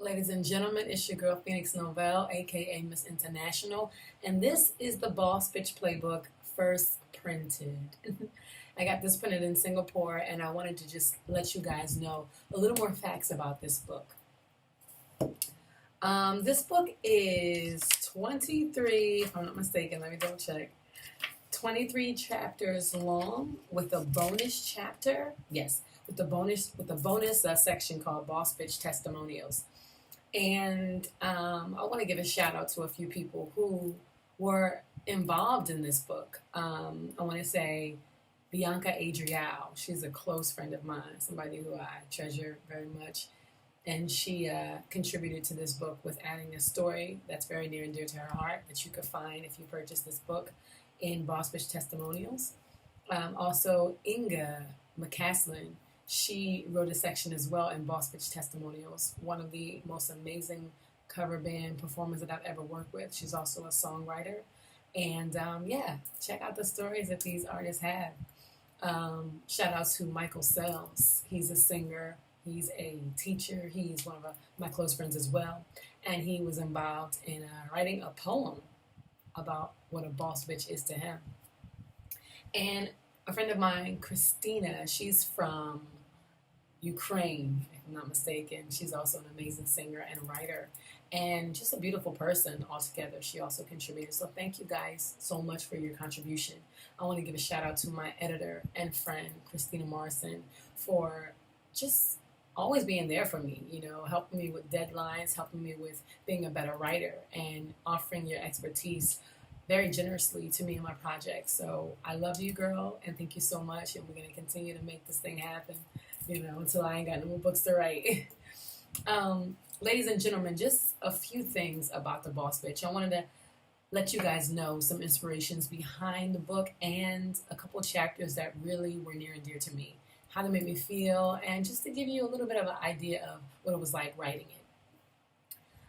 Ladies and gentlemen, it's your girl Phoenix Novell, aka Miss International, and this is the Bawse Bitch Playbook first printed. I got this printed in Singapore, and I wanted to just let you guys know a little more facts about this book. This book is 23, if I'm not mistaken, let me double check. 23 chapters long with a bonus chapter. Yes, with the bonus section called Bawse Bitch Testimonials. And I want to give a shout out to a few people who were involved in this book. I want to say Bianca Adriel. She's a close friend of mine, somebody who I treasure very much. And she contributed to this book with adding a story that's very near and dear to her heart that you could find if you purchase this book in Bawse Bitch Testimonials. Also, Inga McCaslin. She wrote a section as well in Bawse Bitch Testimonials, one of the most amazing cover band performers that I've ever worked with. She's also a songwriter. And yeah, check out the stories that these artists have. Shout out to Michael Sells. He's a singer. He's a teacher. He's one of my close friends as well. And he was involved in writing a poem about what a boss bitch is to him. And a friend of mine, Christina, she's from Ukraine, if I'm not mistaken. She's also an amazing singer and writer and just a beautiful person altogether. She also contributed. So thank you guys so much for your contribution. I want to give a shout out to my editor and friend, Christina Morrison, for just always being there for me, you know, helping me with deadlines, helping me with being a better writer, and offering your expertise very generously to me and my project. So I love you, girl, and thank you so much. And we're going to continue to make this thing happen, you know, until I ain't got no more books to write. Ladies and gentlemen, just a few things about the Bawse Bitch. I wanted to let you guys know some inspirations behind the book and a couple chapters that really were near and dear to me, how they made me feel, and just to give you a little bit of an idea of what it was like writing it.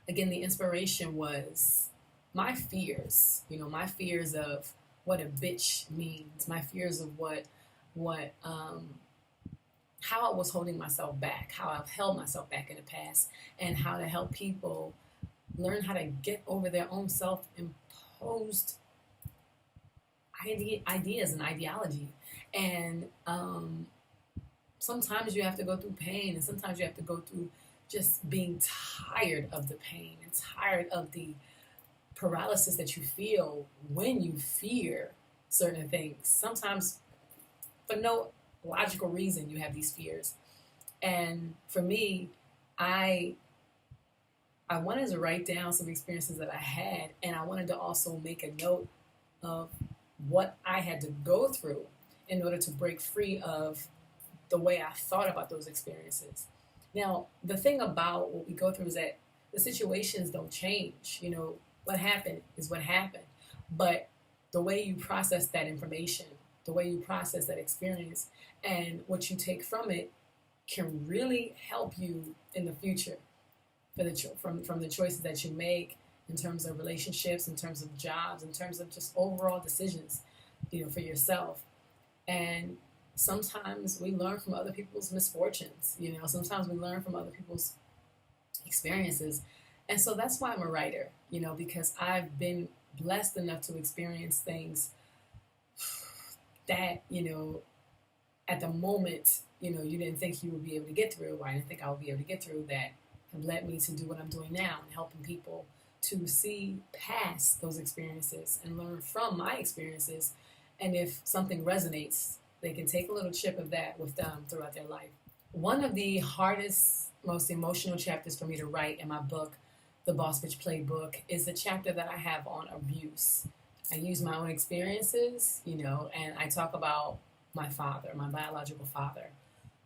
Again, the inspiration was my fears, you know, my fears of what a bitch means, my fears of how I was holding myself back, how I've held myself back in the past, and how to help people learn how to get over their own self-imposed ideas and ideology. And sometimes you have to go through pain, and sometimes you have to go through just being tired of the pain and tired of the paralysis that you feel when you fear certain things. Sometimes for no logical reason you have these fears. And for me, I wanted to write down some experiences that I had, and I wanted to also make a note of what I had to go through in order to break free of the way I thought about those experiences. Now, the thing about what we go through is that the situations don't change. You know, what happened is what happened. But the way you process that information, the way you process that experience, and what you take from it can really help you in the future for from the choices that you make in terms of relationships, in terms of jobs, in terms of just overall decisions, you know, for yourself. And sometimes we learn from other people's misfortunes, you know, sometimes we learn from other people's experiences. And so that's why I'm a writer, you know, because I've been blessed enough to experience things that, you know, at the moment, you know, you didn't think you would be able to get through, or I didn't think I would be able to get through, that have led me to do what I'm doing now and helping people to see past those experiences and learn from my experiences. And if something resonates, they can take a little chip of that with them throughout their life. One of the hardest, most emotional chapters for me to write in my book, The Bawse Bitch Playbook, is the chapter that I have on abuse. I use my own experiences, you know, and I talk about my father, my biological father,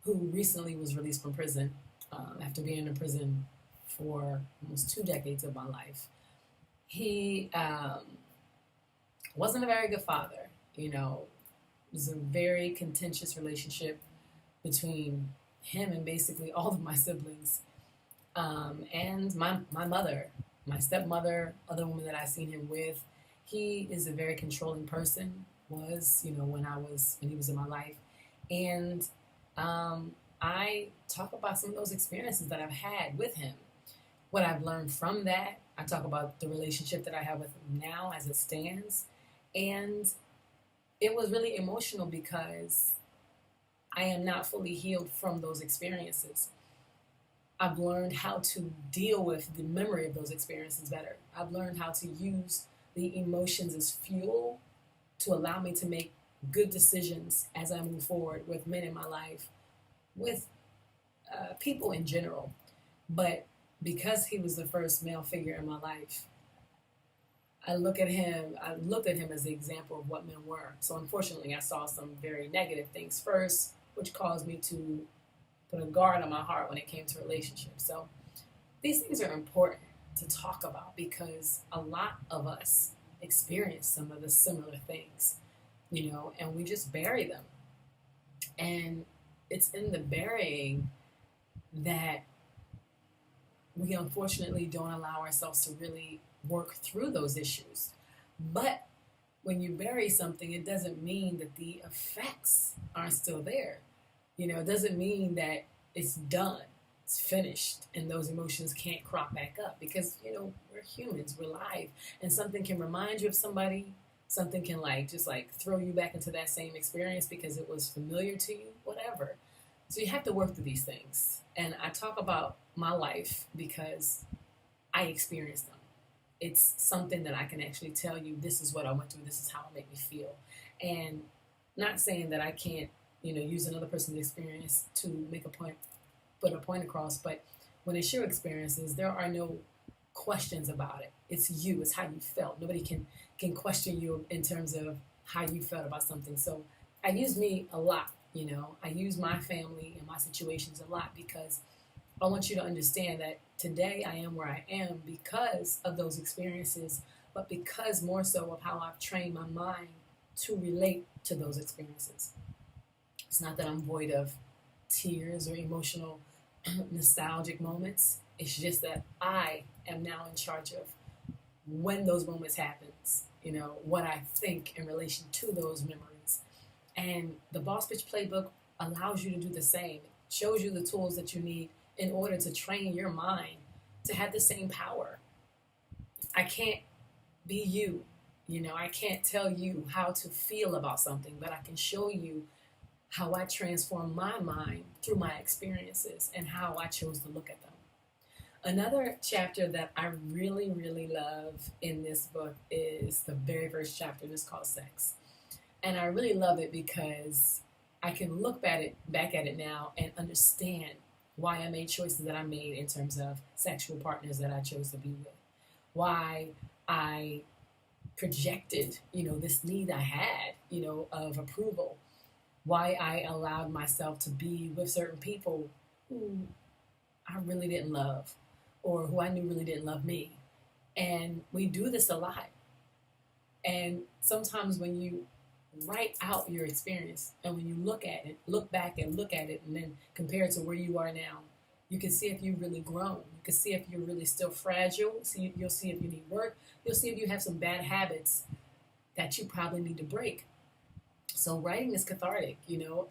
who recently was released from prison after being in prison for almost 2 decades of my life. He wasn't a very good father, you know. It was a very contentious relationship between him and basically all of my siblings. And my mother, my stepmother, other woman that I've seen him with. He is a very controlling person, was, you know, when he was in my life. And I talk about some of those experiences that I've had with him. what I've learned from that. I talk about the relationship that I have with him now as it stands. And it was really emotional because I am not fully healed from those experiences. I've learned how to deal with the memory of those experiences better. I've learned how to use the emotions as fuel to allow me to make good decisions as I move forward with men in my life, with people in general. But because he was the first male figure in my life, I looked at him as the example of what men were. So unfortunately, I saw some very negative things first, which caused me to put a guard on my heart when it came to relationships. So these things are important to talk about because a lot of us experience some of the similar things, and we just bury them. And it's in the burying that we unfortunately don't allow ourselves to really work through those issues. But when you bury something, it doesn't mean that the effects aren't still there. It doesn't mean that it's done, it's finished, and those emotions can't crop back up because, we're humans, we're live, and something can remind you of somebody, something can just throw you back into that same experience because it was familiar to you, whatever. So you have to work through these things. And I talk about my life because I experienced them. It's something that I can actually tell you, this is what I went through, this is how it made me feel. And not saying that I can't, use another person's experience to make a point, put a point across, but when it's your experiences, there are no questions about it. It's you, it's how you felt. Nobody can question you in terms of how you felt about something. So I use me a lot, I use my family and my situations a lot because I want you to understand that today I am where I am because of those experiences, but because more so of how I've trained my mind to relate to those experiences. It's not that I'm void of tears or emotional nostalgic moments. It's just that I am now in charge of when those moments happens, what I think in relation to those memories. And the Bawse Bitch Playbook allows you to do the same. It shows you the tools that you need in order to train your mind to have the same power. I can't be you, I can't tell you how to feel about something, but I can show you how I transform my mind through my experiences and how I chose to look at them. Another chapter that I really, really love in this book is the very first chapter. It's called Sex. And I really love it because I can look back at it now and understand why I made choices that I made in terms of sexual partners that I chose to be with. Why I projected, this need I had, of approval. Why I allowed myself to be with certain people who I really didn't love or who I knew really didn't love me. And we do this a lot. And sometimes when you write out your experience and when you look back and look at it and then compare it to where you are now, you can see if you've really grown. You can see if you're really still fragile. You'll see if you need work. You'll see if you have some bad habits that you probably need to break. So writing is cathartic,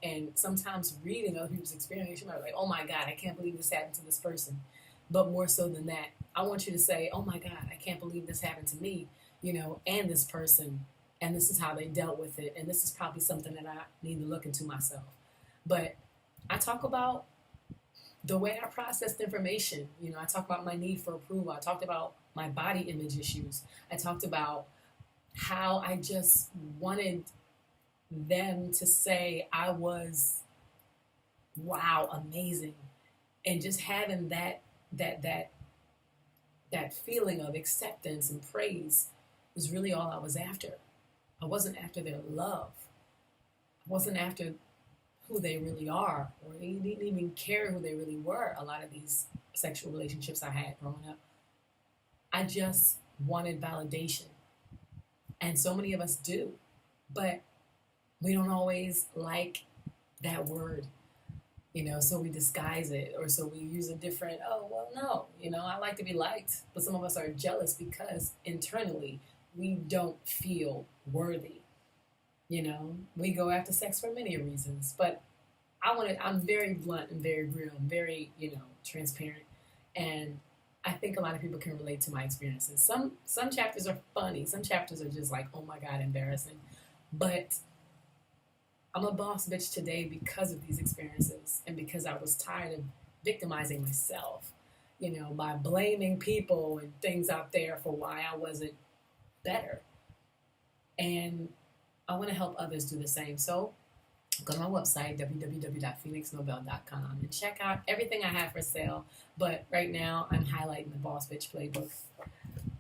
and sometimes reading other people's experience, you might be like, oh my God, I can't believe this happened to this person. But more so than that, I want you to say, oh my God, I can't believe this happened to me, and this person, and this is how they dealt with it, and this is probably something that I need to look into myself. But I talk about the way I processed information. I talk about my need for approval. I talked about my body image issues. I talked about how I just wanted them to say I was, wow, amazing. And just having that feeling of acceptance and praise was really all I was after. I wasn't after their love. I wasn't after who they really are, or they didn't even care who they really were. A lot of these sexual relationships I had growing up, I just wanted validation. And so many of us do, but we don't always like that word, so we disguise it, or so we use a different, oh, well, no, I like to be liked. But some of us are jealous because internally we don't feel worthy. We go after sex for many reasons, but I'm very blunt and very real and very, transparent. And I think think a lot of people can relate to my experiences. Some chapters are funny. Some chapters are just like, oh my God, embarrassing. But I'm a boss bitch today because of these experiences and because I was tired of victimizing myself, by blaming people and things out there for why I wasn't better. And I want to help others do the same. So go to my website, www.phoenixnobel.com, and check out everything I have for sale. But right now, I'm highlighting the Bawse Bitch Playbook.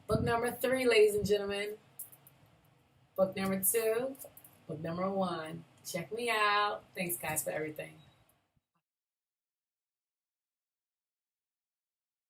Book number 3, ladies and gentlemen. Book number 2. Book number 1. Check me out. Thanks, guys, for everything.